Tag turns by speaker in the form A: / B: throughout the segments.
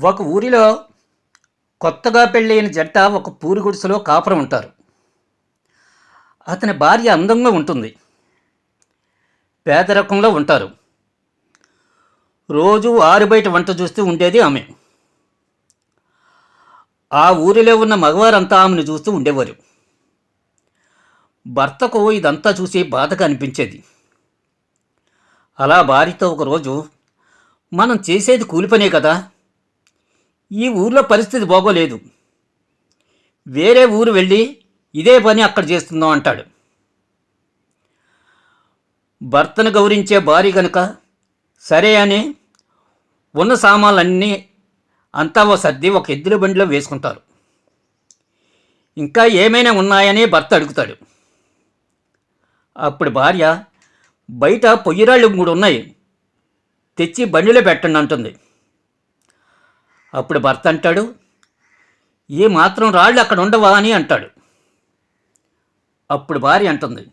A: ఒక ఊరిలో కొత్తగా పెళ్ళైన జంట ఒక పూరి గుడిసెలో కాపురం ఉంటారు. అతని భార్య అందంగా ఉంటుంది. పేదరికంలో ఉంటారు. రోజు ఆరుబయట వంట చూస్తూ ఉండేది ఆమె. ఆ ఊరిలో ఉన్న మగవారంతా ఆమెను చూస్తూ ఉండేవారు. భర్తకు ఇదంతా చూసి బాధగా అనిపించేది. అలా భార్యతో ఒకరోజు, మనం చేసేది కూలి పనే కదా, ఈ ఊర్లో పరిస్థితి బాగోలేదు, వేరే ఊరు వెళ్ళి ఇదే పని అక్కడ చేస్తుందాం అంటాడు. భర్తను గౌరవించే భార్య గనుక సరే అని ఉన్న సామాన్లన్నీ అంతా ఓ సర్ది ఒక ఎద్దుల బండిలో వేసుకుంటారు. ఇంకా ఏమైనా ఉన్నాయని భర్త అడుగుతాడు. అప్పుడు భార్య, బయట పొయ్యిరాళ్ళు 3 ఉన్నాయి, తెచ్చి బండిలో పెట్టండి అంటుంది. అప్పుడు భర్త అంటాడు, ఏ మాత్రం రాళ్ళు అక్కడ ఉండవా అని అంటాడు. అప్పుడు భార్య అంటుంది,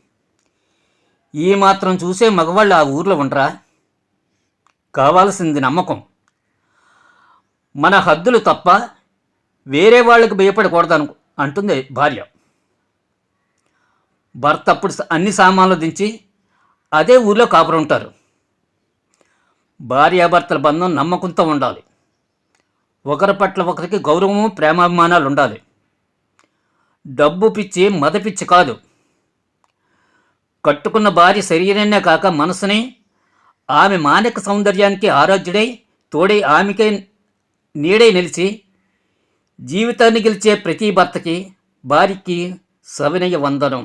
A: ఈ మాత్రం చూసే మగవాళ్ళు ఆ ఊర్లో ఉండరా, కావాల్సింది నమ్మకం, మన హద్దులు తప్ప వేరే వాళ్ళకి భయపడకూడదను అంటుంది భార్య. భర్త అప్పుడు అన్ని సామాన్లు దించి అదే ఊర్లో కాపురం ఉంటారు. భార్యాభర్తల బంధం నమ్మకంతో ఉండాలి. ఒకరి పట్ల ఒకరికి గౌరవము, ప్రేమాభిమానాలు ఉండాలి. డబ్బు పిచ్చి, మద పిచ్చి కాదు. కట్టుకున్న భార్య శరీరాన్నే కాక మనసుని, ఆమె మానసిక సౌందర్యానికి ఆరాధ్యుడై తోడై ఆమెకే నీడై నిలిచి జీవితాన్ని గెలిచే ప్రతి భర్తకి భార్యకి సవినయ వందనం.